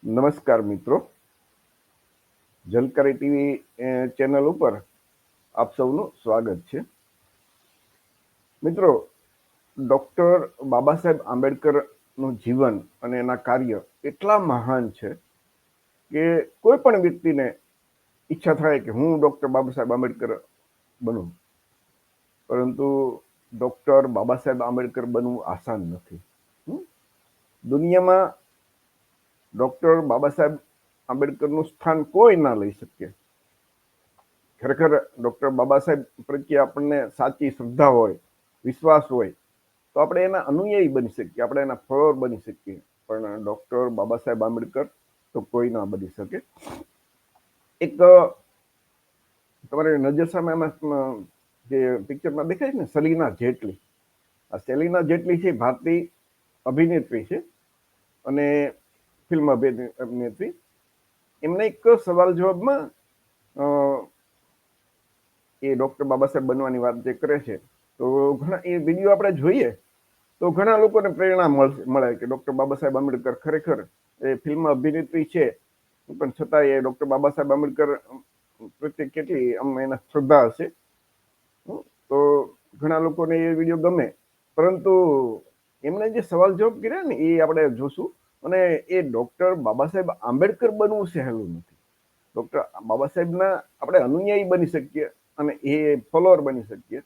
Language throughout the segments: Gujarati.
નમસ્કાર મિત્રો, ઝલકારી ટીવી ચેનલ ઉપર આપ સૌનું સ્વાગત છે. મિત્રો, ડૉક્ટર બાબા સાહેબ આંબેડકરનું જીવન અને એના કાર્ય એટલા મહાન છે કે કોઈ પણ વ્યક્તિને ઈચ્છા થાય કે હું ડૉક્ટર બાબા સાહેબ આંબેડકર બનું, પરંતુ ડૉક્ટર બાબા સાહેબ આંબેડકર બનવું આસાન નથી. દુનિયામાં ડૉક્ટર બાબા સાહેબ આંબેડકરનું સ્થાન કોઈ ના લઈ શકે. ખરેખર ડૉક્ટર બાબા સાહેબ પ્રત્યે આપણને સાચી શ્રદ્ધા હોય, વિશ્વાસ હોય, તો આપણે એના અનુયાયી બની શકીએ, આપણે એના ફોલોઅર બની શકીએ. પણ ડૉક્ટર બાબા સાહેબ આંબેડકર તો કોઈ ના બની શકે. એક તમારી નજર સામે જે પિક્ચરમાં દેખાય છે ને, સલીના જેટલી, આ સેલિના જેટલી છે ભારતીય અભિનેત્રી છે અને ફિલ્મ અભિનેત્રી. એમને એક સવાલ જવાબમાં એ ડૉક્ટર બાબા સાહેબ બનવાની વાત જે કરે છે, તો ઘણા એ વિડીયો આપણે જોઈએ તો ઘણા લોકોને પ્રેરણા મળે કે ડૉક્ટર બાબા સાહેબ આંબેડકર ખરેખર એ ફિલ્મ અભિનેત્રી છે, પણ છતાં એ ડૉક્ટર બાબા સાહેબ આંબેડકર પ્રત્યે કેટલી એના શ્રદ્ધા હશે. તો ઘણા લોકોને એ વિડીયો ગમે, પરંતુ એમણે જે સવાલ જવાબ કર્યા ને એ આપણે જોશું. અને એ ડૉક્ટર બાબા સાહેબ આંબેડકર બનવું સહેલું નથી. ડૉક્ટર બાબા સાહેબના આપણે અનુયાયી બની શકીએ અને એ ફોલોઅર બની શકીએ.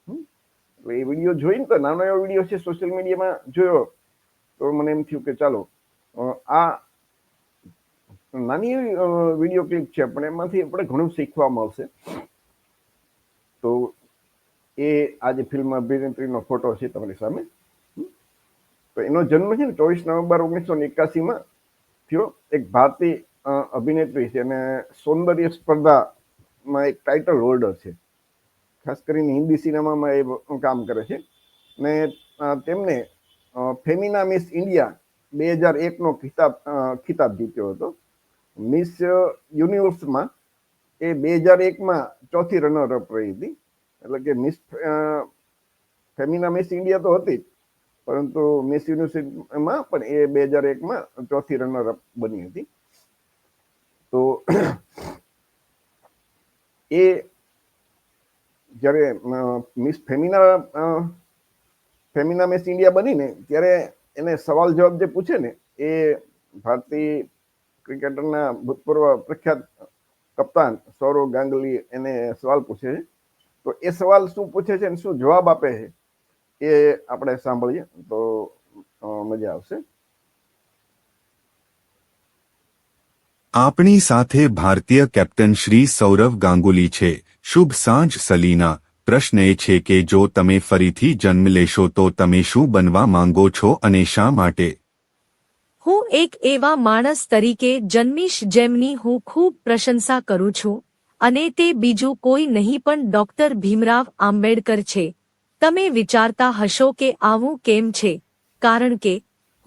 એટલે એ વિડીયો જોઈને, તો નાનો એવો વિડીયો છે, સોશિયલ મીડિયામાં જોયો તો મને એમ થયું કે ચાલો આ નાની એવી વિડીયો ક્લિપ છે, પણ એમાંથી આપણે ઘણું શીખવા મળશે. તો એ આજે ફિલ્મ અભિનેત્રીનો ફોટો છે તમારી સામે. તો એનો જન્મ છે ને 24 નવેમ્બર 1981 થયો. એક ભારતીય અભિનેત્રી છે અને સૌંદર્ય સ્પર્ધામાં એક ટાઇટલ હોલ્ડર છે. ખાસ કરીને હિન્દી સિનેમામાં એ કામ કરે છે. ને તેમને ફેમિના મિસ ઇન્ડિયા 2001નો ખિતાબ જીત્યો હતો. મિસ યુનિવર્સમાં એ 2001માં ચોથી રનરઅપ રહી હતી. એટલે કે મિસ ફેમિના મિસ ઇન્ડિયા તો હતી, પરંતુ મિસ યુનિવર્સિટીમાં પણ એ 2001માં ચોથી રનરઅપ બની હતી. તો એ જ્યારે મિસ ફેમિના મિસ ઇન્ડિયા બની ને, ત્યારે એને સવાલ જવાબ જે પૂછે ને, એ ભારતીય ક્રિકેટરના ભૂતપૂર્વ પ્રખ્યાત કપ્તાન સૌરવ ગાંગુલી એને સવાલ પૂછે છે. તો એ સવાલ શું પૂછે છે અને શું જવાબ આપે છે એ આપણે સાંભળીએ તો મજા આવશે. આપણી સાથે ભારતીય કેપ્ટન શ્રી સૌરવ ગાંગુલી છે. શુભ સાંજ સલીના. પ્રશ્ન એ છે કે જો તમે ફરીથી જન્મ લેશો તો તમે શું બનવા માંગો છો અને શા માટે? હું એક એવા માણસ તરીકે જન્મીશ જેમની હું ખૂબ પ્રશંસા કરું છું, અને તે બીજું કોઈ નહીં પણ ડોક્ટર ભીમરાવ આંબેડકર છે. તમે વિચારતા હશો કે આવું કેમ છે? કારણ કે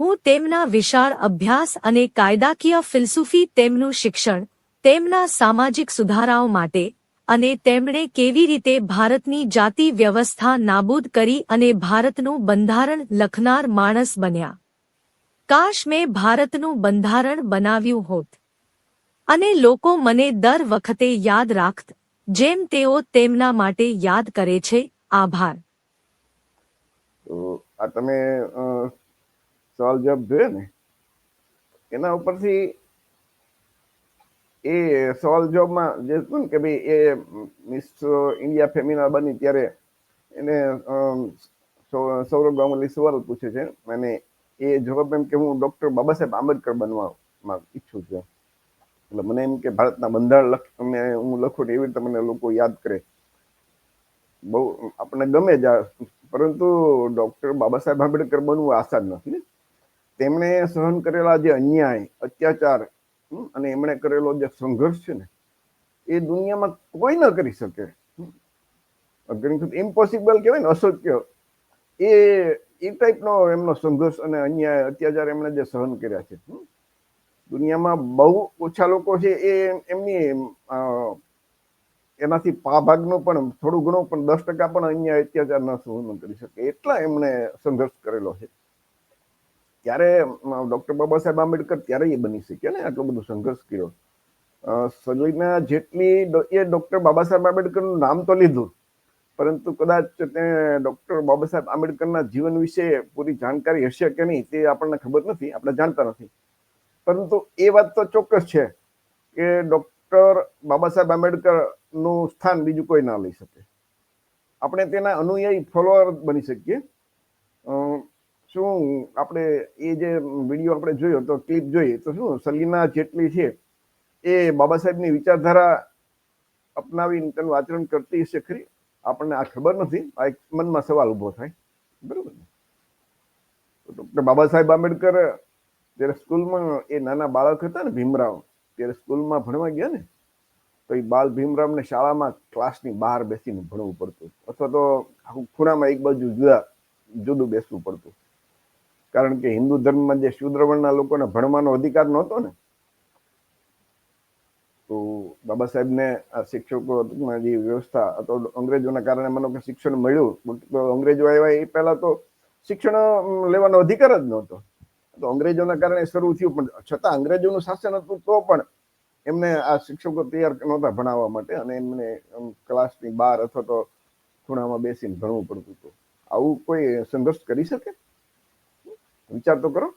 હું તેમના વિશાળ અભ્યાસ અને કાયદાકીય ફિલસૂફી, તેમનું શિક્ષણ, તેમના સામાજિક સુધારાઓ માટે, અને તેમણે કેવી રીતે ભારતની જાતિ વ્યવસ્થા નાબૂદ કરી અને ભારતનું બંધારણ લખનાર માણસ બન્યા. કાશ મેં ભારતનું બંધારણ બનાવ્યું હોત અને લોકો મને દર વખતે યાદ રાખત જેમ તેઓ તેમના માટે યાદ કરે છે. આભાર. તો આ તમે સવાલ જવાબ જોયો ને, એના ઉપરથી એ સવાલ જવાબમાં જે હતું ને કે ભાઈ એ મિસ ઇન્ડિયા ફેમિના બની ત્યારે એને સૌરવ ગાંગુલી સવાલ પૂછે છે અને એ જવાબ એમ કે હું ડૉક્ટર બાબા સાહેબ આંબેડકર બનવા ઈચ્છું છું. એટલે મને એમ કે ભારતના બંધારણ હું લખું ને એવી રીતે મને લોકો યાદ કરે. બહુ આપણને ગમે જ આ, પરંતુ ડૉક્ટર બાબા સાહેબ આંબેડકર બનવું આસાન નથી. તેમણે સહન કરેલા જે અન્યાય, અત્યાચાર અને એમણે કરેલો જે સંઘર્ષ છે ને, એ દુનિયામાં કોઈ ન કરી શકે. ઇમ્પોસિબલ કહેવાય ને, અશક્ય. એ ટાઈપનો એમનો સંઘર્ષ અને અન્યાય, અત્યાચાર એમણે જે સહન કર્યા છે. દુનિયામાં બહુ ઓછા લોકો છે એ એમની એનાથી ભાગનું પણ થોડું ઘણું પણ 10% પણ અન્યાય અત્યાચાર ન સહન કરી શકે, એટલા એમણે સંઘર્ષ કરેલો છે. ત્યારે ડોક્ટર બાબા સાહેબ આંબેડકર ત્યારે એ બની શક્યા ને, આટલો બધો સંઘર્ષ કર્યો. સલીના જેટલી એ ડોક્ટર બાબા સાહેબ આંબેડકરનું નામ તો લીધું, પરંતુ કદાચ તે ડોક્ટર બાબા સાહેબ આંબેડકરના જીવન વિશે પૂરી જાણકારી હશે કે નહીં તે આપણને ખબર નથી, આપણે જાણતા નથી. પરંતુ એ વાત તો ચોક્કસ છે કે ડોક્ટર બાબા સાહેબ આંબેડકરનું સ્થાન બીજું કોઈ ના લઈ શકે. આપણે તેના અનુયાયી ફોલોઅર બની શકીએ. શું આપણે એ જે વિડીયો આપણે જોયો તો ક્લિપ જોઈએ તો શું સલીના જેટલી છે એ બાબા સાહેબની વિચારધારા અપનાવીને તેનું આચરણ કરતી હશે ખરી? આપણને આ ખબર નથી. આ એક મનમાં સવાલ ઉભો થાય, બરોબર ને? ડોક્ટર બાબા સાહેબ આંબેડકર જયારે સ્કૂલમાં એ નાના બાળક હતા ને, ભીમરાવ, ત્યારે સ્કૂલમાં ભણવા ગયા ને, તો એ બાલ ભીમરાવને શાળામાં ક્લાસની બહાર બેસીને ભણવું પડતું, અથવા તો ખૂણામાં એક બાજુ જુદું બેસવું પડતું. કારણ કે હિન્દુ ધર્મમાં જે શૂદ્ર વર્ણના લોકોને ભણવાનો અધિકાર નહોતો ને, તો બાબા સાહેબને આ શિક્ષકોમાં જે વ્યવસ્થા અથવા અંગ્રેજોના કારણે માનો કે શિક્ષણ મળ્યું, તો અંગ્રેજો આવ્યા એ પહેલા તો શિક્ષણ લેવાનો અધિકાર જ નહોતો. તો અંગ્રેજોના કારણે શરૂ થયું, પણ છતાં અંગ્રેજોનું શાસન હતું તો પણ એમને આ શિક્ષકો તૈયાર નહોતા ભણાવવા માટે, અને એમને ક્લાસની બહાર અથવા તો ખૂણામાં બેસીને ભણવું પડતું હતું. આવું કોઈ સંઘર્ષ કરી શકે? વિચાર તો કરો.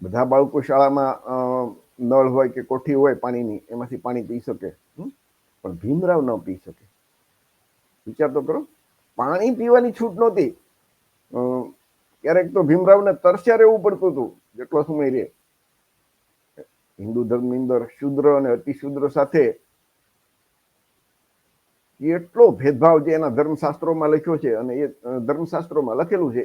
બધા બાળકો શાળામાં નળ હોય કે કોઠી હોય પાણીની, એમાંથી પાણી પી શકે, પણ ભીમરાવ ન પી શકે. વિચાર તો કરો. પાણી પીવાની છૂટ નહોતી. ક્યારેક તો ભીમરાવને તરસ્યા રહેવું પડતું હતું જેટલો સમય રહે. હિન્દુ ધર્મની અંદર શુદ્ર અને અતિશુદ્ર સાથે કેટલો ભેદભાવ જે એના ધર્મશાસ્ત્રોમાં લખ્યો છે, અને એ ધર્મશાસ્ત્રોમાં લખેલું છે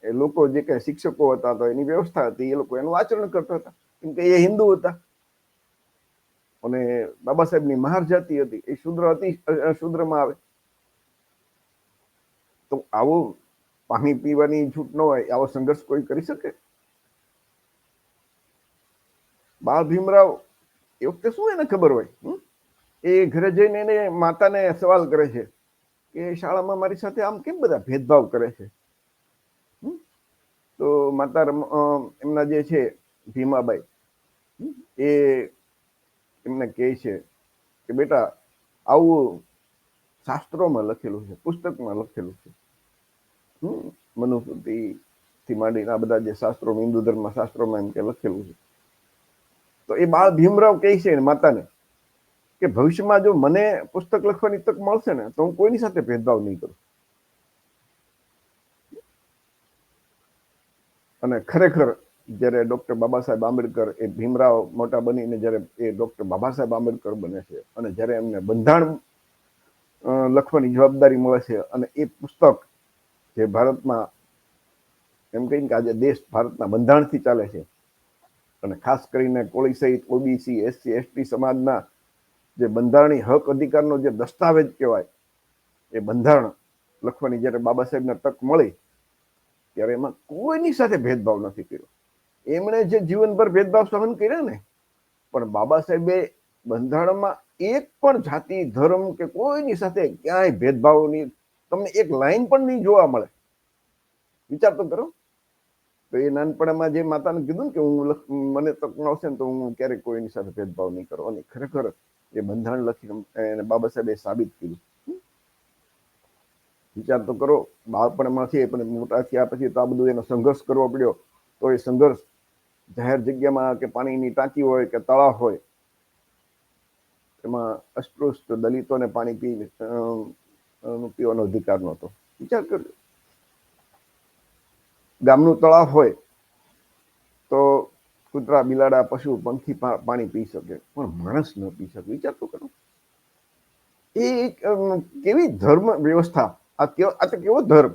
એ લોકો જે કઈ શિક્ષકો હતા તો એની વ્યવસ્થા હતી, એ લોકો એનું આચરણ કરતા હતા, કેમ કે એ હિન્દુ હતા. અને બાબા સાહેબની મહાર જાતિ હતી, એ શુદ્ર અતિ શુદ્રમાં આવે. તો આવું પાણી પીવાની છૂટ ન હોય, આવો સંઘર્ષ કોઈ કરી શકે? બાળ ભીમરાવ એ વખતે શું એને ખબર હોય? એ ઘરે જઈને એને માતાને સવાલ કરે છે કે શાળામાં મારી સાથે આમ કેમ બધા ભેદભાવ કરે છે? તો માતા એમના જે છે ભીમાબાઈ, એ એમને કહે છે કે બેટા આવું શાસ્ત્રોમાં લખેલું છે, પુસ્તકમાં લખેલું છે. મનુસ્મૃતિથી માંડીને આ બધા જે શાસ્ત્રો, હિન્દુ ધર્મમાં શાસ્ત્રોમાં એમ કે લખેલું છે. તો એ બાળ ભીમરાવ કહે છે માતાને કે ભવિષ્યમાં જો મને પુસ્તક લખવાની તક મળશે ને તો હું કોઈની સાથે ભેદભાવ નહીં કરું. અને ખરેખર જયારે ડોક્ટર બાબા સાહેબ આંબેડકર, એ ભીમરાવ મોટા બનીને જયારે એ ડોક્ટર બાબા સાહેબ આંબેડકર બને છે, અને જયારે એમને બંધારણ લખવાની જવાબદારી મળે છે, અને એ પુસ્તક જે ભારતમાં એમ કહીને કે આજે દેશ ભારતના બંધારણથી ચાલે છે, અને ખાસ કરીને કોળી સહિત ઓબીસી, એસસી, એસટી સમાજના જે બંધારણીય હક અધિકારનો જે દસ્તાવેજ કહેવાય, એ બંધારણ લખવાની જયારે બાબા સાહેબને તક મળી, ત્યારે એમાં કોઈની સાથે ભેદભાવ નથી કર્યો. એમણે જે જીવનભર ભેદભાવ સહન કર્યા ને, પણ બાબા સાહેબે બંધારણમાં એક પણ જાતિ, ધર્મ કે કોઈની સાથે ક્યાંય ભેદભાવની તમને એક લાઈન પણ નહીં જોવા મળે. વિચાર તો કરો. તો એ નાનપણમાં જે માતાને કીધું ને કે હું મને તક મળશે ને તો હું ક્યારેય કોઈની સાથે ભેદભાવ નહીં કરું, અને ખરેખર એ બંધારણ લખીને બાબા સાહેબે સાબિત કર્યું. વિચાર તો કરો. બાળપણમાંથી પણ મોટા થયા પછી તો આ બધું એનો સંઘર્ષ કરવો પડ્યો. તો એ સંઘર્ષ જાહેર જગ્યામાં કે પાણીની ટાંકી હોય કે તળાવ હોય, એમાં અસ્પૃશ્ય દલિતોને પાણી પીવાનો અધિકાર નહોતો. વિચાર કરજો. ગામનું તળાવ હોય તો કૂતરા, બિલાડા, પશુ, પંખી પાણી પી શકે, પણ માણસ ન પી શકે. વિચાર તો કરો. એ કેવી ધર્મ વ્યવસ્થા! આ તો કેવો ધર્મ!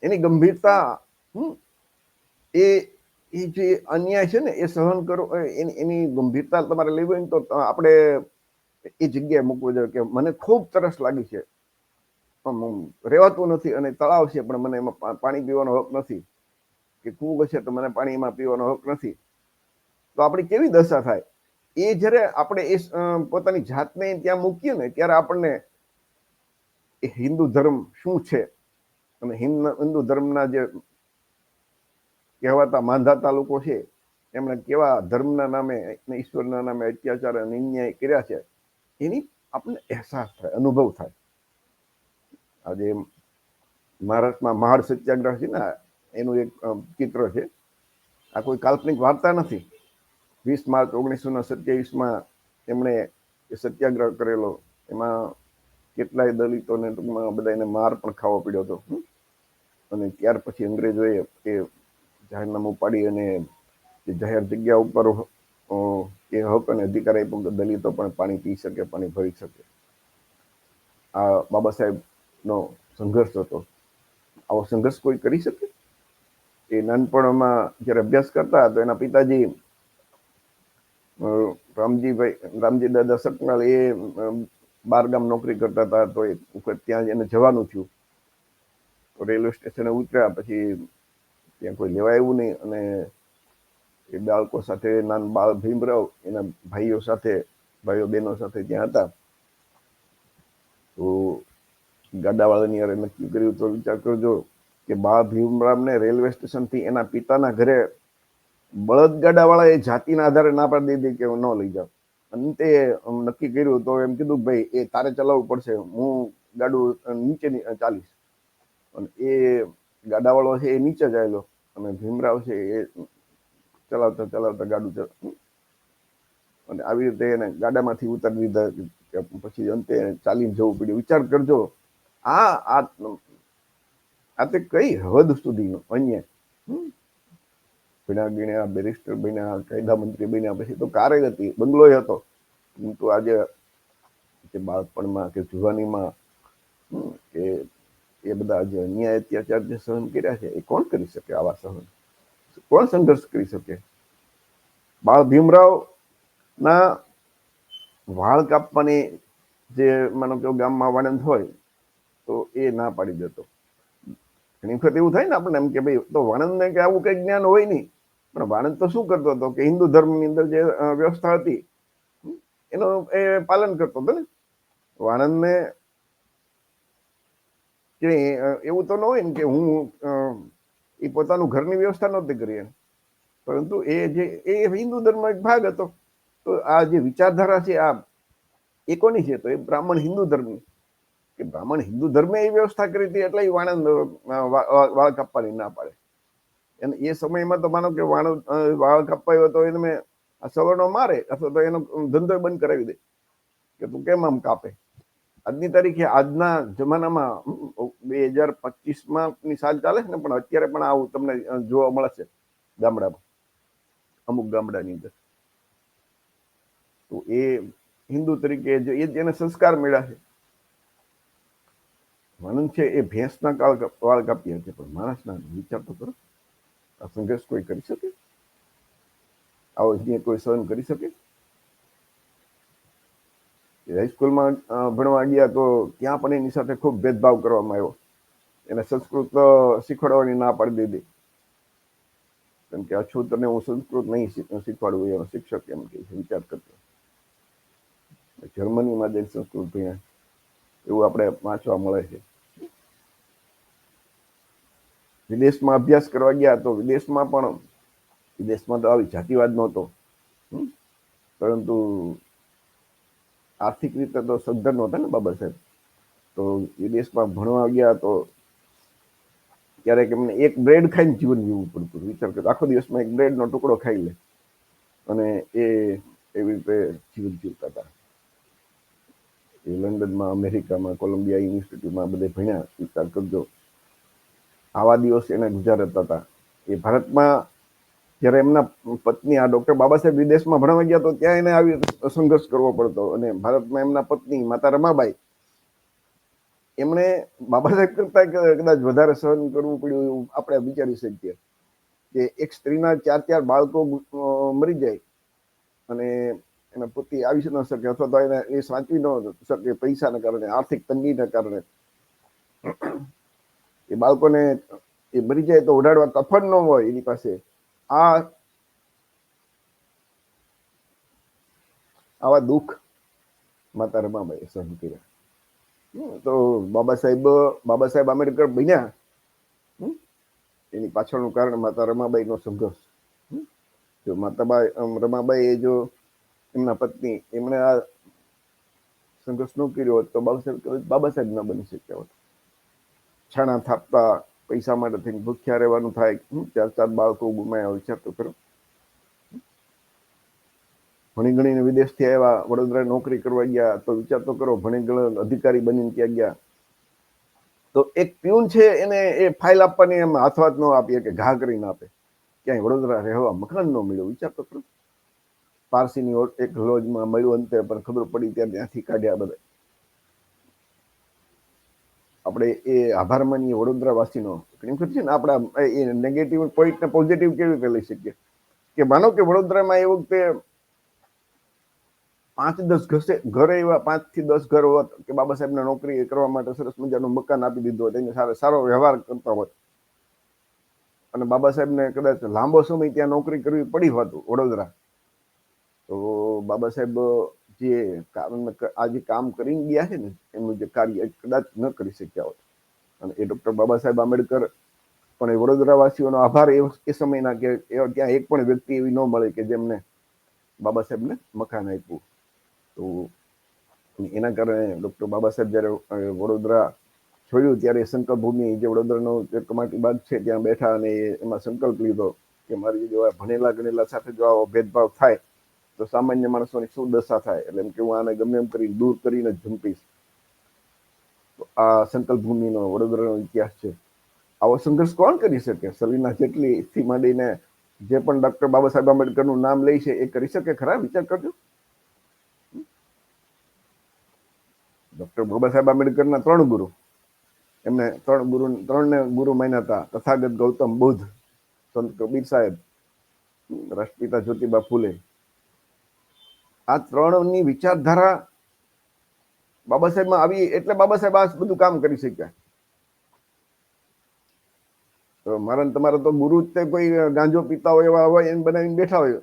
એની ગંભીરતા, એ જે અન્યાય છે ને એ સહન કરો, એની ગંભીરતા તમારે લેવી હોય ને તો આપણે એ જગ્યાએ મૂકવું જોઈએ કે મને ખૂબ તરસ લાગી છે, રહેવાતું નથી, અને તળાવ છે પણ મને એમાં પાણી પીવાનો હક નથી, કે કૂવો છે તો મને પાણીમાં પીવાનો હક નથી. તો આપણી કેવી દશા થાય! એ જ્યારે આપણે એ પોતાની જાતને ત્યાં મૂકીએ ને ત્યારે આપણને એ હિન્દુ ધર્મ શું છે, અને હિન્દુ ધર્મના જે કહેવાતા માંધાતા લોકો છે એમણે કેવા ધર્મના નામે ઈશ્વરના નામે અત્યાચાર અને અન્યાય કર્યા છે એની આપણને અહેસાસ થાય, અનુભવ થાય. આજે મહારાષ્ટ્રમાં મહાડ સત્યાગ્રહ છે ને એનું એક ચિત્ર છે. આ કોઈ કાલ્પનિક વાર્તા નથી. 20 માર્ચ 1927માં એમણે સત્યાગ્રહ કરેલો. એમાં કેટલાય દલિતોને ટૂંકમાં બધાને માર પણ ખાવો પડ્યો હતો. અને ત્યાર પછી અંગ્રેજોએ એ જાહેરનામું પાડી અને જાહેર જગ્યા ઉપર એ હક અને અધિકાર આપ્યો કે દલિતો પણ પાણી પી શકે, પાણી ભરી શકે. આ બાબા સાહેબનો સંઘર્ષ હતો. આવો સંઘર્ષ કોઈ કરી શકે? એ નાનપણમાં જયારે અભ્યાસ કરતા તો એના પિતાજી રામજી દાદા સકનાલ એ બારગામ નોકરી કરતા હતા, તો એક વખત ત્યાં એને જવાનું થયું. તો રેલવે સ્ટેશને ઉતર્યા પછી ત્યાં કોઈ લેવા આવ્યું નહીં અને એ બાળકો સાથે બાળ ભીમરાવ એના ભાઈઓ બહેનો સાથે ત્યાં હતા. તો ગાડાવાળાની યારે નક્કી કર્યું, તો વિચાર કરજો કે બાળ ભીમરાવને રેલવે સ્ટેશનથી એના પિતાના ઘરે બળદગાડાવાળા એ જાતિના આધારે ના પાડી દીધી કે ન લઈ જાવ. અંતે નક્કી કર્યું તો એમ કીધું ભાઈ એ તારે ચલાવવું પડશે, હું ગાડું નીચે ચાલીશ. અને એ ગાડાવાળો છે એ નીચે જાયેલો અને ભીમરાવ છે એ ચલાવતા ચલાવતા ગાડું અને આવી રીતે એને ગાડામાંથી ઉતારી દીધા. પછી અંતે ચાલીને જવું પડ્યું. વિચાર કરજો આ તે કઈ હદ સુધીનો અન્યાય. ભણ્યા ગણ્યા બેરિસ્ટર બન્યા, કાયદા મંત્રી બન્યા, પછી તો કારે હતી, બંગલો હતો. પરંતુ આજે બાળપણમાં કે જુવાનીમાં કે એ બધા જે અન્યાય અત્યાચાર જે સહન કર્યા છે એ કોણ કરી શકે? આવા સહન કોણ સંઘર્ષ કરી શકે? બાળ ભીમરાવ ના વાળ કાપવાની જે માનો કે ગામમાં વાણંદ હોય તો એ ના પાડી દેતો. ઘણી વખત એવું થાય ને આપણને એમ કે ભાઈ તો વાણંદને કે આવું કઈ જ્ઞાન હોય નહીં, પણ વાણંદ તો શું કરતો હતો કે હિન્દુ ધર્મની અંદર જે વ્યવસ્થા હતી એનું એ પાલન કરતો હતો ને. વાણંદને કે એવું તો ન હોય ને કે હું એ પોતાનું ઘરની વ્યવસ્થા નહોતી કરી, પરંતુ એ હિન્દુ ધર્મનો એક ભાગ હતો. તો આ જે વિચારધારા છે આ એ કોની છે? તો એ બ્રાહ્મણ હિન્દુ ધર્મની. કે બ્રાહ્મણ હિન્દુ ધર્મે એ વ્યવસ્થા કરી હતી એટલે એ વાણંદ વાળ કાપવાની ના પાડે. અને એ સમયમાં તો માનો કે વાળ કાપાયો તો એને સવર્ણો મારે અથવા તો એનો ધંધો બંધ કરાવી દે કે તું કેમ આમ કાપે. આજની તારીખે આજના જમાનામાં 2025માં ની સાલ ચાલે છે ને, પણ અત્યારે પણ આવું તમને જોવા મળે છે ગામડામાં, અમુક ગામડાની અંદર. તો એ હિન્દુ તરીકે એને સંસ્કાર મળ્યા છે. વાણંદ છે એ ભેંસના વાળ કાપ્યા છે, પણ માણસના વિચાર તો કરો. આ સંઘર્ષ કોઈ કરી શકે? આવો કોઈ સહન કરી શકે? હાઈસ્કૂલમાં ભણવા ગયા તો ત્યાં પણ એની સાથે ખૂબ ભેદભાવ કરવામાં આવ્યો. એને સંસ્કૃત શીખવાડવાની ના પાડી દીધી, કેમ કે અછૂતને હું સંસ્કૃત નહીં શીખવાડવું એનો શિક્ષક એમ કે વિચાર કરતો. જર્મનીમાં જઈને સંસ્કૃત ભણ્યા એવું આપણે વાંચવા મળે છે. વિદેશમાં અભ્યાસ કરવા ગયા તો વિદેશમાં તો આવી જાતિવાદ નહોતો, પરંતુ આર્થિક રીતે તો સદ્ધર નહોતા ને બાબા સાહેબ. તો વિદેશમાં ભણવા ગયા તો ક્યારેક એમને એક બ્રેડ ખાઈને જીવન જીવવું પડતું. વિચાર કરતો આખો દિવસમાં એક બ્રેડનો ટુકડો ખાઈ લે અને એ એવી રીતે જીવન જીવતા હતા. એ લંડનમાં, અમેરિકામાં, કોલંબિયા યુનિવર્સિટીમાં બધે ભણ્યા. વિચાર કરજો આવા દિવસ એને ગુજારતા હતા. એ ભારતમાં જયારે એમના પત્ની આ ડોક્ટર બાબા સાહેબ વિદેશમાં ભણવા ગયા તો ત્યાં એને આવી સંઘર્ષ કરવો પડતો. અને ભારતમાં એમના પત્ની માતા રમાબાઈ, એમણે બાબા સાહેબ કરતા કદાચ વધારે સહન કરવું પડ્યું એવું આપણે વિચારી શકીએ. કે એક સ્ત્રીના 4 બાળકો મરી જાય અને એના પતિ આવી ન શકે અથવા તો એને એ સાચવી ન શકે પૈસાના કારણે, આર્થિક તંગીના કારણે. એ બાળકોને એ મરી જાય તો ઓઢાડવા કફન ન હોય એની પાસે. આવા દુઃખ માતા રમાબાઈએ સહન કર્યા. તો બાબા સાહેબ આંબેડકર બન્યા એની પાછળનું કારણ માતા રમાબાઈનો સંઘર્ષ. જો માતાબાઈ રમાબાઈ એ જો એમના પત્ની એમણે આ સંઘર્ષ ન કર્યો હોત તો બાબા સાહેબ ના બની શક્યા હોત. છાણા થાપતા, પૈસા માટે થઈને ભૂખ્યા રહેવાનું થાય, 4 બાળકો ગુમાયા, વિચાર તો કરો. ભણી ગણીને વિદેશથી આવ્યા, વડોદરા નોકરી કરવા ગયા તો વિચાર તો કરો, ભણી ગણ અધિકારી બનીને ત્યાં ગયા તો એક પ્યુન છે એને એ ફાઇલ આપવાની એમ હાથવાત ન આપીએ કે ઘા કરીને આપે, ક્યાંય વડોદરા રહેવા મકાન ન મળ્યું, વિચાર તો કરો. પારસીની એક લોજમાં મળ્યું અંતે, પણ ખબર પડી ત્યાંથી કાઢ્યા બધા. આપણે એ આભાર માનીએ વડોદરા વાસીનો. ઘણી વખત છે ને આપણા એ નેગેટિવ પોઈન્ટ ને પોઝિટિવ કેવી રીતે લઈ શકીએ કે માનો કે વડોદરામાં એ વખતે 5-10 ઘરે એવા 5 થી 10 ઘર હોત કે બાબા સાહેબને નોકરી કરવા માટે સરસ મજાનું મકાન આપી દીધું હોત, એને સારો વ્યવહાર કરતા હોત અને બાબા સાહેબને કદાચ લાંબો સમય ત્યાં નોકરી કરવી પડી હોત વડોદરા, તો બાબા સાહેબ જે આજે કામ કરીને ગયા છે ને એમનું જે કાર્ય કદાચ ન કરી શક્યા હોત. અને એ ડોક્ટર બાબા સાહેબ આંબેડકર પણ એ વડોદરા વાસીઓનો આભાર એ સમયના કે ત્યાં એક પણ વ્યક્તિ એવી ન મળે કે જેમને બાબા સાહેબને મકાન આપ્યું. તો એના કારણે ડોક્ટર બાબા સાહેબ જયારે વડોદરા છોડ્યું ત્યારે સંકલ્પ ભૂમિ જે વડોદરાનો જે કમાટી બાગ છે ત્યાં બેઠા અને એમાં સંકલ્પ લીધો કે મારી જેવા ભણેલા ગણેલા સાથે જો આવો ભેદભાવ થાય તો સામાન્ય માણસોની શું દશા થાય, એટલે એમ કે હું આને ગમે એમ કરી દૂર કરીને જ ઝંપીશ. તો આ સંકલ્પ ભૂમિનો વડોદરાનો ઇતિહાસ છે. આવો સંઘર્ષ કોણ કરી શકે? સલીના જેટલી થી માંડીને જે પણ ડોક્ટર બાબા સાહેબ આંબેડકરનું નામ લે છે એ કરી શકે ખરા? વિચાર કરજો. ડોક્ટર બાબા સાહેબ આંબેડકરના 3 ગુરુ, એમને 3 ગુરુ માન્યા હતા. તથાગત ગૌતમ બુદ્ધ, સંત કબીર સાહેબ, રાષ્ટ્રપિતા જ્યોતિબા ફૂલે. આ 3ની વિચારધારા બાબા સાહેબમાં આવી એટલે બાબા સાહેબ આ બધું કામ કરી શક્યા. તો મારા તમારા તો ગુરુ જ તે કોઈ ગાંજો પીતા હોય એવા હોય એને બનાવીને બેઠા હોય,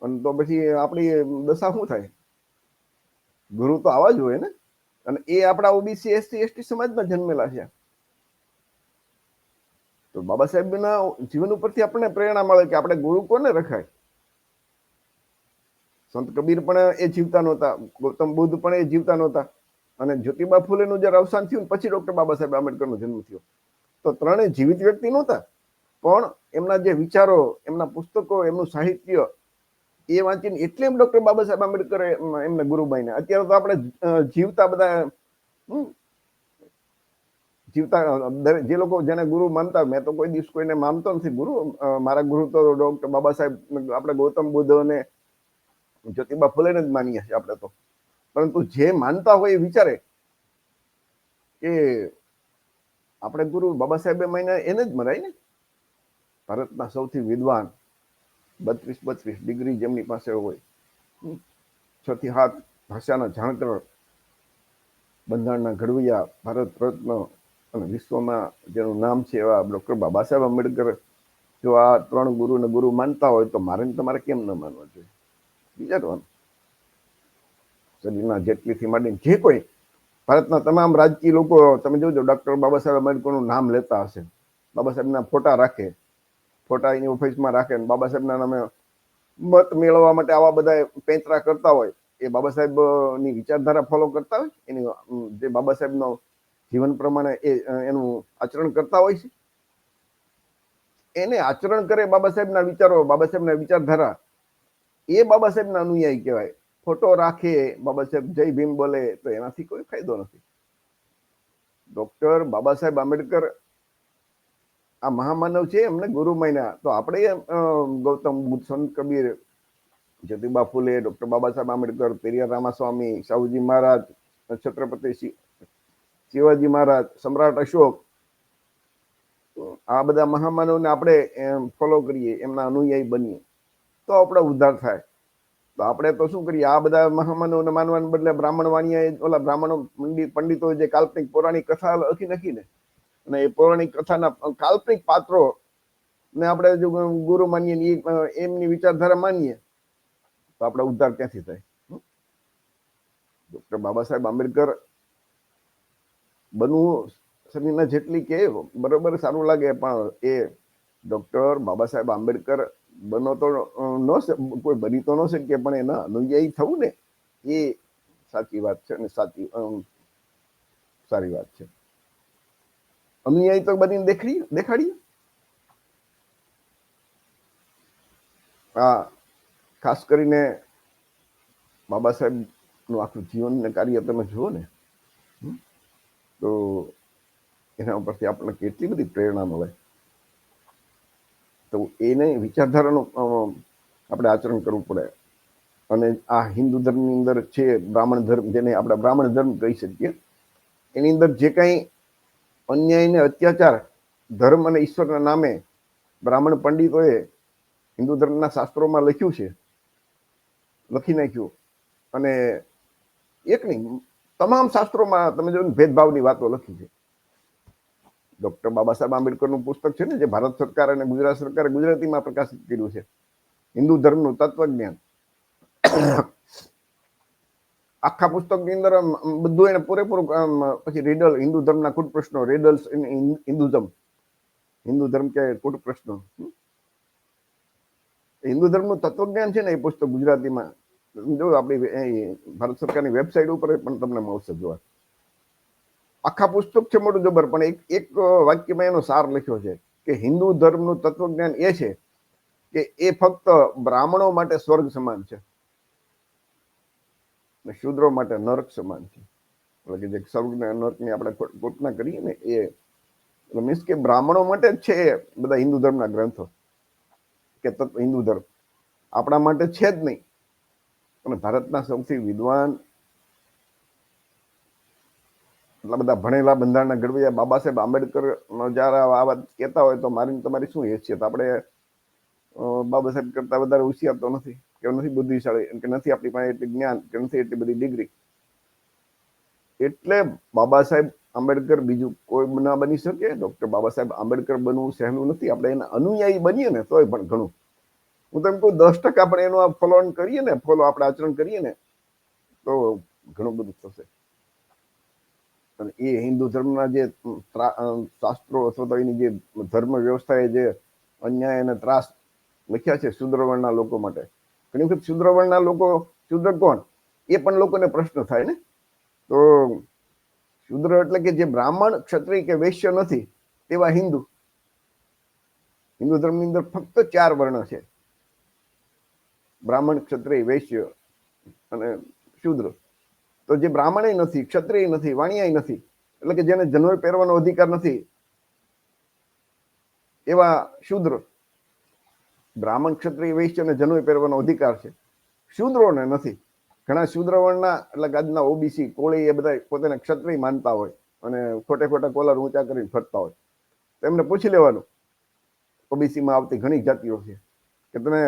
અને તો પછી આપણી દશા શું થાય? ગુરુ તો આવા જ હોય ને. અને એ આપણા ઓબીસી એસસી એસટી સમાજમાં જન્મેલા છે. તો બાબા સાહેબના જીવન ઉપરથી આપણને પ્રેરણા મળે કે આપણે ગુરુ કોને રખાય. સંત કબીર પણ એ જીવતા નહોતા, ગૌતમ બુદ્ધ પણ એ જીવતા નહોતા, અને જ્યોતિબા ફૂલેનું જયારે અવસાન થયું પછી ડોક્ટર બાબા સાહેબ આંબેડકરનો જન્મ થયો. તો 3 જીવિત વ્યક્તિ નહોતા, પણ એમના જે વિચારો, એમના પુસ્તકો, એમનું સાહિત્ય એ વાંચીને એટલે એમ ડોક્ટર બાબા સાહેબ આંબેડકર એમને ગુરુ બન્યા. અત્યારે તો આપણે જીવતા બધા જે લોકો જેને ગુરુ માનતા, મેં તો કોઈ દિવસ કોઈને માનતો નથી ગુરુ. મારા ગુરુ તો ડોક્ટર બાબા સાહેબ, આપણે ગૌતમ બુદ્ધ અને જ્યોતિબા ફૂલેને જ માનીએ છીએ આપણે તો. પરંતુ જે માનતા હોય એ વિચારે કે આપણે ગુરુ બાબા સાહેબે માન્યા એને જ મનાય ને. ભારતના સૌથી વિદ્વાન, 32 ડિગ્રી જેમની પાસે હોય, 6 થી 7 ભાષાના જાણકાર, બંધારણના ઘડવૈયા, ભારત રત્ન અને વિશ્વમાં જેનું નામ છે એવા ડોક્ટર બાબા સાહેબ આંબેડકર જો આ 3 ગુરુને ગુરુ માનતા હોય તો મારે ને તમારે કેમ ન માનવા જોઈએ? વિચારવાનું. સલીના જેટલીથી માંડીને જે કોઈ ભારતના તમામ રાજકીય લોકો તમે જોજો ડોક્ટર બાબા સાહેબ આંબેડકરનું નામ લેતા હશે. બાબા સાહેબના ફોટા રાખે, ફોટા એની ઓફિસમાં રાખે, અને બાબા સાહેબના નામે મત મેળવવા માટે આવા બધા પેંતરા કરતા હોય. એ બાબા સાહેબની વિચારધારા ફોલો કરતા હોય, એની જે બાબા સાહેબનો જીવન પ્રમાણે એનું આચરણ કરતા હોય છે. એને આચરણ કરે બાબા સાહેબના વિચારો, બાબા સાહેબના વિચારધારા, એ બાબા સાહેબના અનુયાયી કહેવાય. ફોટો રાખે, બાબા સાહેબ જય ભીમ બોલે, તો એનાથી કોઈ ફાયદો નથી. ડોક્ટર બાબા સાહેબ આંબેડકર આ મહામાનવ છે, એમને ગુરુ માન્યા. તો આપણે ગૌતમ બુદ્ધ, સંત કબીર, જ્યોતિબા ફૂલે, ડોક્ટર બાબા સાહેબ આંબેડકર, પેરિયાર રામાસ્વામી, સાહુજી મહારાજ, છત્રપતિ શિવાજી મહારાજ, સમ્રાટ અશોક, આ બધા મહામાનવને આપણે ફોલો કરીએ, એમના અનુયાયી બનીએ તો આપણો ઉદ્ધાર થાય. તો આપણે તો શું કરીએ? આ બધા મહામાનવને માનવાને બદલે બ્રાહ્મણ વાણિયા, ઓલા બ્રાહ્મણો પંડિતો જે કાલ્પનિક પૌરાણિક કથા લખી નાખીને, અને એ પૌરાણિક કથાના કાલ્પનિક પાત્રો ને આપણે જો ગુરુ માનીએ, એમની વિચારધારા માનીએ, તો આપણે ઉદ્ધાર ક્યાંથી થાય? ડોક્ટર બાબા સાહેબ આંબેડકર બનવું સલીના જેટલી કે બરોબર સારું લાગે, પણ એ ડોક્ટર બાબા સાહેબ આંબેડકર બનો તો કોઈ બની તો ન શકે, પણ એના અનુયાયી થવું ને એ સાચી વાત છે અને સારી વાત છે. અનુયાયી તો બનીને દેખાડીએ. આ ખાસ કરીને બાબા સાહેબ નું આખું જીવન ને કાર્ય તમે જુઓ ને, તો એના ઉપરથી આપણને કેટલી બધી પ્રેરણા મળે. તો એને વિચારધારાનું આપણે આચરણ કરવું પડે. અને આ હિન્દુ ધર્મની અંદર છે બ્રાહ્મણ ધર્મ, જેને આપણે બ્રાહ્મણ ધર્મ કહી શકીએ, એની અંદર જે કંઈ અન્યાય ને અત્યાચાર ધર્મ અને ઈશ્વરના નામે બ્રાહ્મણ પંડિતોએ હિન્દુ ધર્મના શાસ્ત્રોમાં લખી નાખ્યું. અને એક નહીં, તમામ શાસ્ત્રોમાં તમે જો ભેદભાવની વાતો લખી છે. ડોક્ટર બાબા સાહેબ આંબેડકરનું પુસ્તક છે ને, જે ભારત સરકાર અને ગુજરાત સરકારે ગુજરાતીમાં પ્રકાશિત કર્યું છે, હિન્દુ ધર્મનું તત્વજ્ઞાન. આખા પુસ્તકની અંદર બધું એને પૂરેપૂરું, પછી રીડલ, હિન્દુ ધર્મના કુટ પ્રશ્નો, રેડલ્સ ઇન હિન્દુઝમ, હિન્દુ ધર્મ કે કુટ પ્રશ્નો, હિન્દુ ધર્મનું તત્વજ્ઞાન છે ને, એ પુસ્તક ગુજરાતીમાં જો આપણી ભારત સરકારની વેબસાઇટ ઉપર પણ તમને મળશે જોવા. આખા પુસ્તક છે મોટું જબર, પણ એક વાક્યમાં એનો સાર લખ્યો છે કે હિન્દુ ધર્મનું તત્વજ્ઞાન એ છે કે એ ફક્ત બ્રાહ્મણો માટે સ્વર્ગ સમાન છે ને શૂદ્રો માટે નરક સમાન છે. એટલે કે જે સ્વર્ગ ને નરકની આપણે કલ્પના કરીએ ને, એ મીન્સ કે બ્રાહ્મણો માટે જ છે એ બધા હિન્દુ ધર્મના ગ્રંથો કે હિન્દુ ધર્મ, આપણા માટે છે જ નહીં. અને ભારતના સૌથી વિદ્વાન, એટલા બધા ભણેલા બંધારણના ઘડવૈયા બાબા સાહેબ આંબેડકર જયારે આ વાત કહેતા હોય તો મારી તમારી શું હેસિયત? આપણે બાબા સાહેબ કરતા વધારે હોશિયાર તો નથી, કે નથી બુદ્ધિશાળી, કે નથી આપણી પાસે એટલી જ્ઞાન, કે નથી એટલી બધી ડિગ્રી. એટલે બાબા સાહેબ આંબેડકર બીજું કોઈ ના બની શકે. ડોક્ટર બાબા સાહેબ આંબેડકર બનવું સહેલું નથી. આપણે એના અનુયાયી બનીએ ને તોય પણ ઘણું. હું તમને કહું 10% આપણે એનું ફોલો કરીએ ને, આપણે આચરણ કરીએ ને, તો ઘણું બધું થશે. અને એ હિન્દુ ધર્મના જે શાસ્ત્રો અથવા તો એની જે ધર્મ વ્યવસ્થાએ જે અન્યાય અને ત્રાસ લખ્યા છે શૂદ્રવર્ણના લોકો માટે, ઘણી વખત શૂદ્રવર્ણના લોકો, શૂદ્ર કોણ એ પણ લોકોને પ્રશ્ન થાય ને. તો શૂદ્ર એટલે કે જે બ્રાહ્મણ, ક્ષત્રિય કે વૈશ્ય નથી તેવા હિન્દુ. હિન્દુ ધર્મની અંદર ફક્ત 4 વર્ણ છે: બ્રાહ્મણ, ક્ષત્રિય, વૈશ્ય અને શૂદ્ર. તો જે બ્રાહ્મણ નથી, ક્ષત્રિય નથી, વાણિયા નથી, એટલે કે જેને જનોઈ પહેરવાનો અધિકાર નથી, એવા શૂદ્ર. બ્રાહ્મણ, ક્ષત્રિય, વૈશ્ય ને જનોઈ પહેરવાનો અધિકાર છે, શૂદ્રોને નથી. ઘણા શૂદ્ર વર્ણના એટલે આજના ઓબીસી, કોળી, એ બધા પોતાને ક્ષત્રિય માનતા હોય અને ખોટે ખોટા કોલર ઊંચા કરીને ફરતા હોય. તો એમને પૂછી લેવાનું, ઓબીસીમાં આવતી ઘણી જાતિઓ છે, કે તમે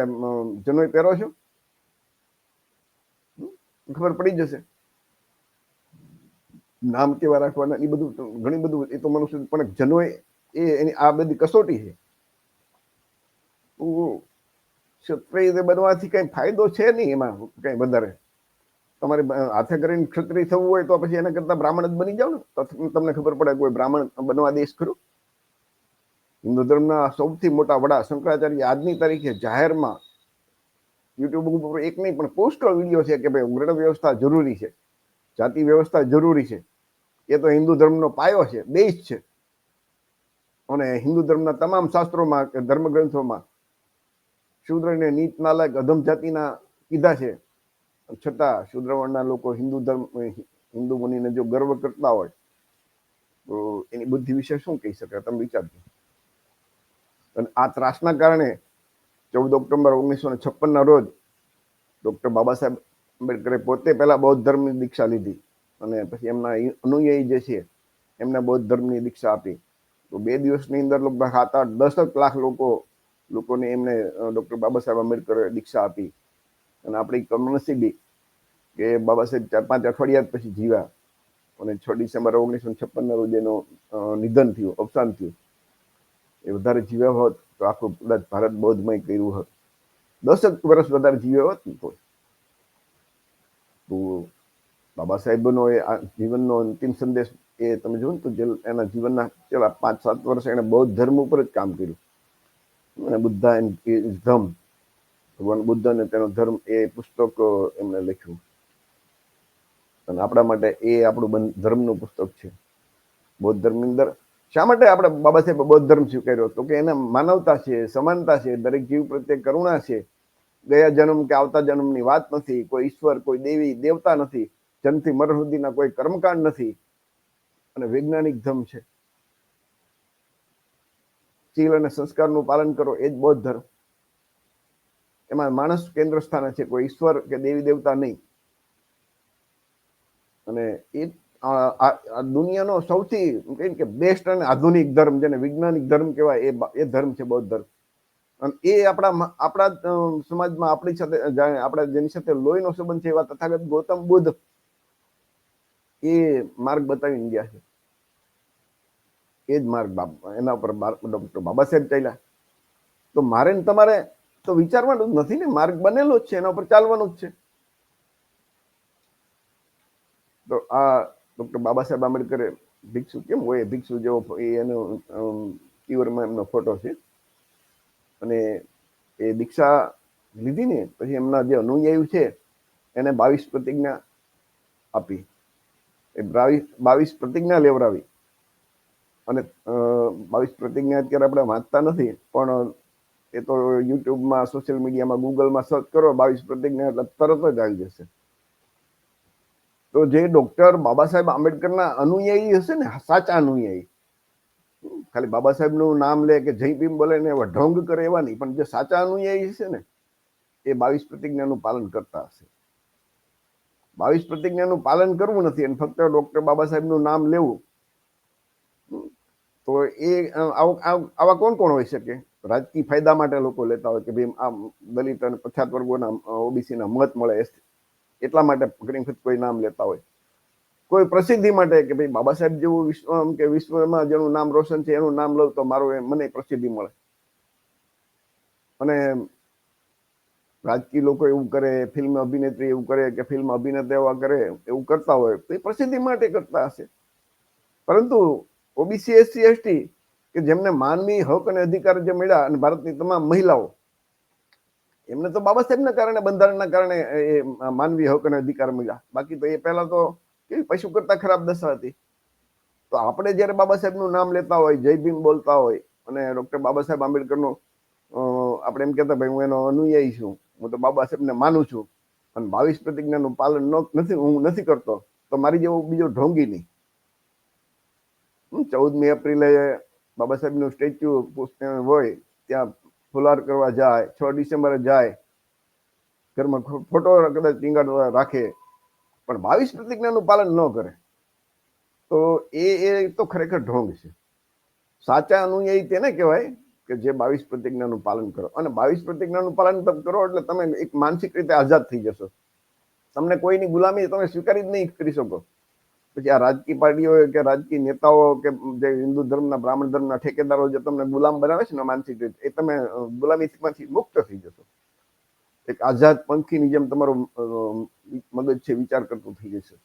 જનોઈ પહેરો છો? ખબર પડી જશે. નામ કેવા રાખવાના, એ બધું ઘણી બધું એ તો મનુષ્ય, પણ જનોઈ એની આ બધી કસોટી છે. ક્ષત્રિય બનવાથી કઈ ફાયદો છે નહીં એમાં કઈ વધારે. તમારે હાથે કરીને ક્ષત્રિય થવું હોય તો પછી એના કરતા બ્રાહ્મણ જ બની જાવ ને, તો તમને ખબર પડે કોઈ બ્રાહ્મણ બનવા દેશ ખરું. હિન્દુ ધર્મના સૌથી મોટા વડા શંકરાચાર્ય આજની તારીખે જાહેરમાં યુટ્યુબ ઉપર એક નહીં પણ પોસ્ટર વિડીયો છે કે ભાઈ વર્ણ વ્યવસ્થા જરૂરી છે, જાતિ વ્યવસ્થા જરૂરી છે. એ તો હિન્દુ ધર્મનો પાયો છે, બેઝ છે. અને હિન્દુ ધર્મના તમામ શાસ્ત્રોમાં કે ધર્મ ગ્રંથોમાં શૂદ્રને નીચ, નાલાયક, અધમ જાતિના કીધા છે. છતાં શૂદ્રવર્ણના લોકો હિન્દુ બનીને જો ગર્વ કરતા હોય તો એની બુદ્ધિ વિશે શું કહી શકાય? તમે વિચારજો. અને આ ત્રાસના કારણે 14 ઓક્ટોબર 1956 રોજ ડોક્ટર બાબા સાહેબ આંબેડકરે પોતે પહેલા બૌદ્ધ ધર્મની દીક્ષા લીધી અને પછી એમના અનુયાયી જે છે એમને બૌદ્ધ ધર્મની દીક્ષા આપી. તો 2 દિવસની અંદર લગભગ 7-8-10 લાખ લોકોને એમને ડોક્ટર બાબા સાહેબ આંબેડકરે દીક્ષા આપી. અને આપણી કમનસીબી કે બાબા સાહેબ 4-5 અઠવાડિયા પછી જીવ્યા અને 6 ડિસેમ્બર 1956 રોજ એનું નિધન થયું, અવસાન થયું. એ વધારે જીવ્યા હોત તો આખું કદાચ ભારત બૌદ્ધમય કર્યું હોત. 10 વર્ષ વધારે જીવ્યા હોત ને તો બાબા સાહેબનો એ જીવનનો અંતિમ સંદેશ એ તમે જુઓ ને તો એના જીવનના છેલ્લા 5-7 વર્ષ એને બૌદ્ધ ધર્મ ઉપર જ કામ કર્યું. અને બુદ્ધા એન્ડ હિઝ ધર્મ, ભગવાન બુદ્ધ અને તેનો ધર્મ, એ પુસ્તક એમને લખ્યું. અને આપણા માટે એ આપણું ધર્મનું પુસ્તક છે. બૌદ્ધ ધર્મની અંદર શા માટે આપણે બાબા સાહેબ બૌદ્ધ ધર્મ સ્વીકાર્યો? તો કે એને માનવતા છે, સમાનતા છે, દરેક જીવ પ્રત્યે કરુણા છે, ગયા જન્મ કે આવતા જન્મની વાત નથી, કોઈ ઈશ્વર, કોઈ દેવી દેવતા નથી, જન્મથી મરણ સુધીના કોઈ કર્મકાંડ નથી, અને વૈજ્ઞાનિક ધર્મ છે. શીલ અને સંસ્કારનું પાલન કરો, એ જ બૌદ્ધ ધર્મ. એમાં માણસ કેન્દ્ર સ્થાને છે, કોઈ ઈશ્વર કે દેવી દેવતા નહીં. અને એ દુનિયાનો સૌથી કહીએ કે બેસ્ટ અને આધુનિક ધર્મ, જેને વૈજ્ઞાનિક ધર્મ કહેવાય, એ ધર્મ છે બૌદ્ધ ધર્મ. અને એ આપણા સમાજમાં આપણી સાથે આપણા જેની સાથે લોહીનો સંબંધ છે એવા તથાગત ગૌતમ બુદ્ધ એ માર્ગ બતાવીને ગયા છે. એ જ માર્ગ એના ઉપર ડોક્ટર બાબા સાહેબ ચાલ્યા. તો મારે ને તમારે તો વિચારવાનું જ નથી ને, માર્ગ બનેલો જ છે, એના ઉપર ચાલવાનું જ છે. તો આ ડોક્ટર બાબા સાહેબ આંબેડકરે ભિક્ષુ કેમ હોય, ભિક્ષુ જેવો એનો ઈવરમાં એમનો ફોટો છે. અને એ દીક્ષા લીધી ને પછી એમના જે અનુયાયી છે એને 22 પ્રતિજ્ઞા આપી. એ 22 પ્રતિજ્ઞા લેવડાવી. અને 22 પ્રતિજ્ઞા અત્યારે આપણે વાંચતા નથી, પણ એ તો યુટ્યુબમાં, સોશિયલ મીડિયામાં, ગૂગલમાં સર્ચ કરો 22 પ્રતિજ્ઞા એટલે તરત જ આવી જશે. તો જે ડોક્ટર બાબા સાહેબ આંબેડકરના અનુયાયી હશે ને, સાચા અનુયાયી, ખાલી બાબા સાહેબ નું નામ લે કે જય ભીમ બોલે ને એવા ઢોંગ કરે એવા નહીં, પણ જે સાચા અનુયાયી હશે ને એ 22 પ્રતિજ્ઞાનું પાલન કરતા હશે. 22 પ્રતિજ્ઞાનું પાલન કરવું નથી અને ફક્ત ડોક્ટર બાબા સાહેબ નું નામ લેવું, તો એ આવા કોણ કોણ હોઈ શકે? રાજકીય ફાયદા માટે લોકો લેતા હોય કે ભાઈ આ દલિત અને પછાત વર્ગોના ઓબીસી ના મત મળે, એટલા માટે ઘણી વખત કોઈ નામ લેતા હોય. કોઈ પ્રસિદ્ધિ માટે કે ભાઈ બાબા સાહેબ જેવું વિશ્વમાં જેનું નામ રોશન છે એનું નામ લઉં તો મને પ્રસિદ્ધિ મળે. અને રાજકીય લોકો એવું કરે, ફિલ્મ અભિનેત્રી એવું કરે કે ફિલ્મ અભિનેતા એવા કરે, એવું કરતા હોય તો એ પ્રસિદ્ધિ માટે કરતા હશે. પરંતુ ઓબીસી, એસસી, એસટી કે જેમને માનવી હક અને અધિકાર જે મળ્યા, અને ભારતની તમામ મહિલાઓ, એમને તો બાબા સાહેબના કારણે, બંધારણના કારણે એ માનવી હક અને અધિકાર મળ્યા. બાકી તો એ પહેલા તો કેવી પશુ કરતા ખરાબ દશા હતી. તો આપણે જયારે બાબા સાહેબનું નામ લેતા હોય, જય ભીમ બોલતા હોય, અને ડોક્ટર બાબા સાહેબ આંબેડકરનો આપણે એમ કહેતા ભાઈ હું એનો અનુયાયી છું, હું તો બાબા સાહેબને માનું છું, અને 22 પ્રતિજ્ઞાનું પાલન હું નથી કરતો, તો મારી જેવો બીજો ઢોંગી નહીં. 14મી એપ્રિલે બાબા સાહેબનું સ્ટેચ્યુ હોય ત્યાં ફુલાર કરવા જાય, 6 ડિસેમ્બરે જાય, ઘરમાં ફોટો કદાચ ટીંગાડવા રાખે, પણ 22 પ્રતિજ્ઞાનું પાલન ન કરે, તો એ તો ખરેખર ઢોંગ છે. સાચા અનુયાયી તેને કહેવાય કે જે 22 પ્રતિજ્ઞાનું પાલન કરો. અને 22 પ્રતિજ્ઞાનું પાલન તમે કરો એટલે તમે એક માનસિક રીતે આઝાદ થઈ જશો. તમને કોઈની ગુલામી તમે સ્વીકારી જ નહીં કરી શકો. પછી આ રાજકીય પાર્ટીઓ કે રાજકીય નેતાઓ કે જે હિન્દુ ધર્મના, બ્રાહ્મણ ધર્મના ઠેકેદારો જે તમને ગુલામ બનાવે છે ને માનસિક રીતે, એ તમે ગુલામીમાંથી મુક્ત થઈ જશો. એક આઝાદ પંખીની જેમ તમારું મગજ છે વિચાર કરતું થઈ જશે.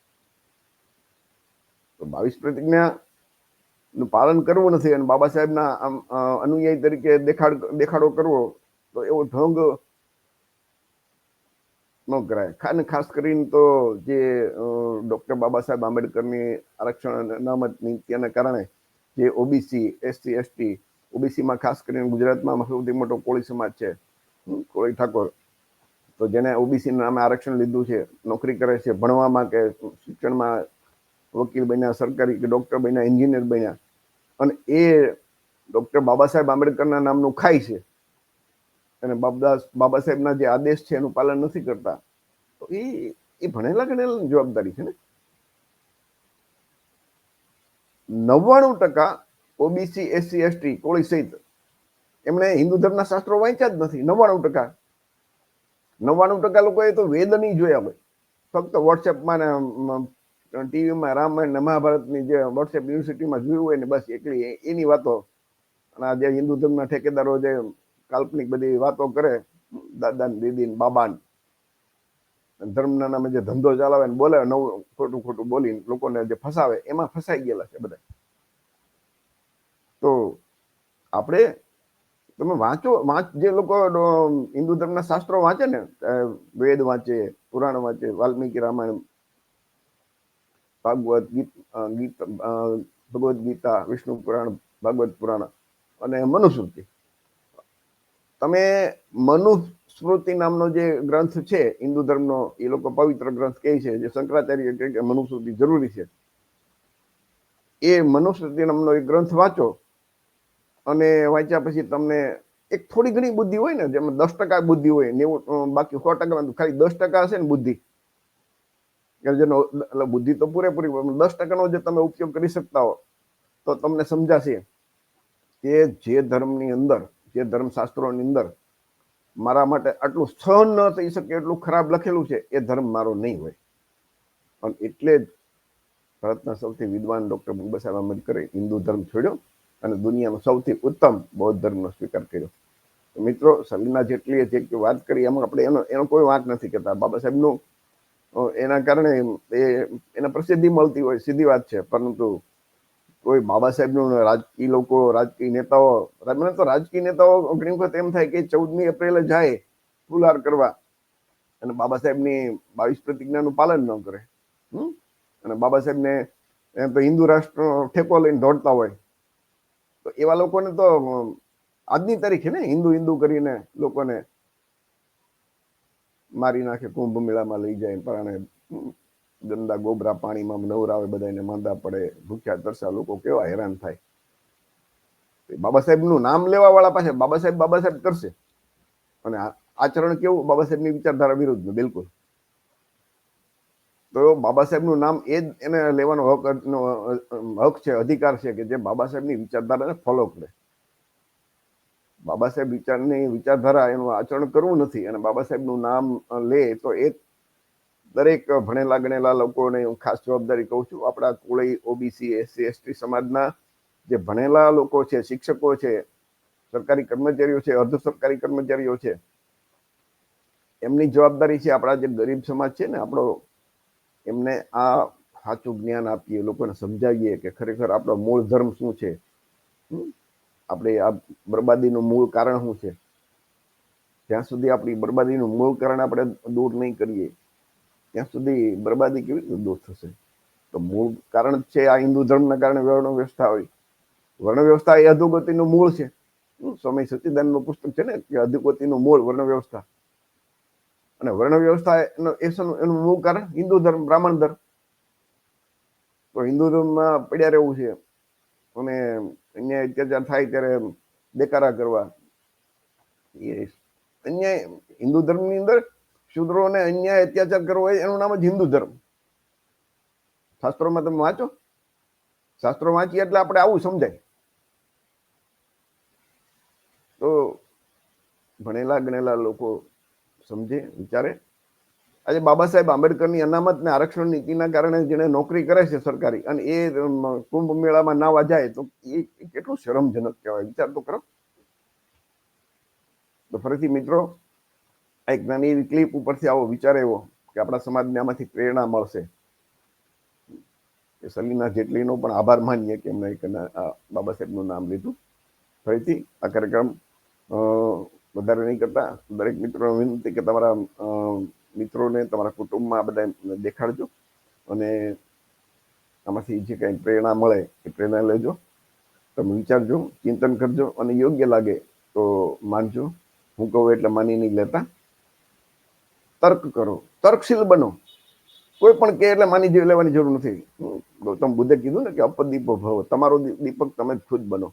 તો 22 પ્રતિજ્ઞા નું પાલન કરવું નથી અને બાબા સાહેબના અનુયાયી તરીકે દેખાડો કરવો, તો એવો ઢોંગ ન કરાય. ખાસ કરીને તો જે ડોક્ટર બાબા સાહેબ આંબેડકરની આરક્ષણ અનામત નીતિના કારણે જે ઓબીસી, એસસી, એસટી, ઓબીસીમાં ખાસ કરીને ગુજરાતમાં સૌથી મોટો કોળી સમાજ છે, કોળી ઠાકોર, તો જેને ઓબીસી નામે આરક્ષણ લીધું છે, નોકરી કરે છે, ભણવામાં કે શિક્ષણમાં વકીલ બન્યા, સરકારી કે ડોક્ટર બન્યા, એન્જિનિયર બન્યા, અને એ ડોક્ટર બાબા સાહેબ આંબેડકરના નામનું ખાય છે અને બાબા સાહેબના જે આદેશ છે એનું પાલન નથી કરતા, તો એ ભણેલા ગણેલા જવાબદારી છે ને. 99% ઓબીસી, એસસી, એસટી, કોળી સહિત એમણે હિન્દુ ધર્મના શાસ્ત્રો વાંચ્યા જ નથી. 99%. 99% લોકોએ તો વેદ નહીં જોયા હોય, ફક્ત વોટ્સએપમાં ને ટીવીમાં રામાયણ ને મહાભારતની જે વોટ્સએપ યુનિવર્સિટીમાં જોયું હોય ને બસ એકલી એની વાતો. અને આ જે હિન્દુ ધર્મના ઠેકેદારો જે કાલ્પનિક બધી વાતો કરે, દાદા ને દીદી ને બાબા ને, ધર્મના નામે જે ધંધો ચલાવે ને બોલે નવું ખોટું ખોટું બોલીને લોકોને જે ફસાવે એમાં ફસાઈ ગયેલા છે બધા. તો આપણે તમે જે લોકો હિન્દુ ધર્મના શાસ્ત્રો વાંચે ને, વેદ વાંચે, પુરાણ વાંચે, વાલ્મીકી રામાયણ, ભગવદ ગીતા, વિષ્ણુ પુરાણ, ભાગવત પુરાણ અને મનુસ્મૃતિ. તમે મનુસ્મૃતિ નામનો જે ગ્રંથ છે હિન્દુ ધર્મનો, એ લોકો પવિત્ર ગ્રંથ કહે છે, જે શંકરાચાર્ય કહે કે મનુસ્મૃતિ જરૂરી છે. એ મનુસ્મૃતિ નામનો એક ગ્રંથ વાંચો અને વાંચ્યા પછી તમને એક થોડી ઘણી બુદ્ધિ હોય ને, જેમાં 10% બુદ્ધિ હોય, 90 બાકી 100% ખાલી 10% હશે ને બુદ્ધિ, જેનો બુદ્ધિ તો પૂરેપૂરી 10%નો જે તમે ઉપયોગ કરી શકતા હો, તો તમને સમજાશે કે જે ધર્મની અંદર, જે ધર્મશાસ્ત્રોની અંદર મારા માટે આટલું સહન ન થઈ શકે એટલું ખરાબ લખેલું છે, એ ધર્મ મારો નહીં હોય. અને એટલે જ ભારતના સૌથી વિદ્વાન ડોક્ટર બાબા સાહેબ આંબેડકરે હિન્દુ ધર્મ છોડ્યો અને દુનિયાનો સૌથી ઉત્તમ બૌદ્ધ ધર્મનો સ્વીકાર કર્યો. મિત્રો, સલીના જેટલીએ જે વાત કરી એમાં આપણે એનો કોઈ વાંક નથી કરતા. બાબા સાહેબનું એના કારણે એને પ્રસિદ્ધિ મળતી હોય, સીધી વાત છે. પરંતુ કોઈ બાબા સાહેબનું રાજકીય લોકો, રાજકીય નેતાઓ, મને તો રાજકીય નેતાઓ ઘણી વખત એમ થાય કે 14મી એપ્રિલે જાય ફુલહાર કરવા અને બાબા સાહેબની 22 પ્રતિજ્ઞાનું પાલન ન કરે, અને બાબા સાહેબને એમ તો હિન્દુ રાષ્ટ્ર ઠેકો લઈને દોડતા હોય, તો એવા લોકોને તો આજની તારીખે ને હિન્દુ હિન્દુ કરીને લોકોને મારી નાખે, કુંભ મેળામાં લઈ જાય, પરાણે ગંદા ગોબરા પાણીમાં નવરાવે, બધાને માંદા પડે, ભૂખ્યા તરસા લોકો કેવા હેરાન થાય. બાબા સાહેબનું નામ લેવા વાળા પાસે બાબા સાહેબ કરશે, અને આચરણ કેવું? બાબા સાહેબની વિચારધારા વિરુદ્ધ, બિલકુલ. તો બાબા સાહેબનું નામ એ જ એને લેવાનો હક છે, અધિકાર છે કે જે બાબા સાહેબની વિચારધારાને ફોલો કરે. બાબા સાહેબ વિચારધારા, એનું આચરણ કરવું નથી અને બાબા સાહેબનું નામ લે, તો એ દરેક ભણેલા ગણેલા લોકોને હું ખાસ જવાબદારી કહું છું. આપણા કોળી, ઓબીસી, એસસી, એસટી સમાજના જે ભણેલા લોકો છે, શિક્ષકો છે, સરકારી કર્મચારીઓ છે, અર્ધ સરકારી કર્મચારીઓ છે, એમની જવાબદારી છે આપણા જે ગરીબ સમાજ છે ને આપણો, એમને આ સાચું જ્ઞાન આપીએ, લોકોને સમજાવીએ કે ખરેખર આપણો મૂળ ધર્મ શું છે, આપણે આ બરબાદીનું મૂળ કારણ શું છે. જ્યાં સુધી આપણી બરબાદીનું મૂળ કારણ આપણે દૂર નહીં કરીએ, ત્યાં સુધી બરબાદી કેવી રીતે દૂર થશે? તો મૂળ કારણ છે આ હિન્દુ ધર્મના કારણે વર્ણ વ્યવસ્થા હોય. વર્ણ વ્યવસ્થા એ અધોગતિનું મૂળ છે. સ્વામી સચ્ચિદાનંદનું પુસ્તક છે ને કે અધોગતિનું મૂળ વર્ણ વ્યવસ્થા. અને વર્ણ વ્યવસ્થા એનું મૂળ કારણ હિન્દુ ધર્મ, બ્રાહ્મણ ધર્મ. તો હિન્દુ ધર્મમાં પડ્યા રહેવું છે અને અન્યાય અત્યાચાર થાય ત્યારે દેકારા કરવા, એ અન્યાય. હિન્દુ ધર્મની અંદર શૂદ્રોને અન્યાય અત્યાચાર કરવો હોય એનું નામ જ હિન્દુ ધર્મ. શાસ્ત્રોમાં તમે વાંચો, શાસ્ત્રો વાંચીએ એટલે આપણે આવું સમજાય. તો ભણેલા ગણેલા લોકો સમજે, વિચારે. આજે બાબા સાહેબ આંબેડકરની અનામત ને આરક્ષણ નીતિના કારણે જેને નોકરી કરે છે સરકારી, અને એ કુંભ મેળામાં નાવા જાય, તો એ કેટલું શરમજનક કહેવાય, વિચાર તો કરો. તો ફરીથી મિત્રો, આ એક નાની એવી ક્લિપ ઉપરથી આવો વિચાર આવ્યો કે આપણા સમાજને આમાંથી પ્રેરણા મળશે. સલીના જેટલીનો પણ આભાર માનીએ કે એમને બાબા સાહેબનું નામ લીધું. ફરીથી આ કાર્યક્રમ વધારે નહીં કરતા, દરેક મિત્રોને વિનંતી કે તમારા મિત્રોને, તમારા કુટુંબમાં બધા દેખાડજો અને આમાંથી જે કંઈ પ્રેરણા મળે એ પ્રેરણા લેજો. તમે વિચારજો, ચિંતન કરજો અને યોગ્ય લાગે તો માનજો. હું કહું એટલે માની નહીં લેતા. તર્ક કરો, તર્કશીલ બનો. કોઈ પણ કે એટલે માની લેવાની જરૂર નથી. ગૌતમ બુદ્ધે કીધું ને કે અપદીપો ભવ, તમારો દીપક તમે જ ખુદ બનો.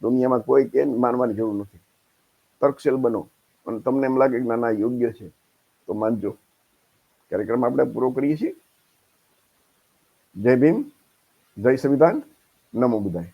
દુનિયામાં કોઈ કે માનવાની જરૂર નથી. તર્કશીલ બનો અને તમને એમ લાગે કે ના યોગ્ય છે તો માનજો. કાર્યક્રમ આપણે પૂરો કરીએ છીએ. જય ભીમ, જય સંવિધાન, નમો બુદ્ધાય.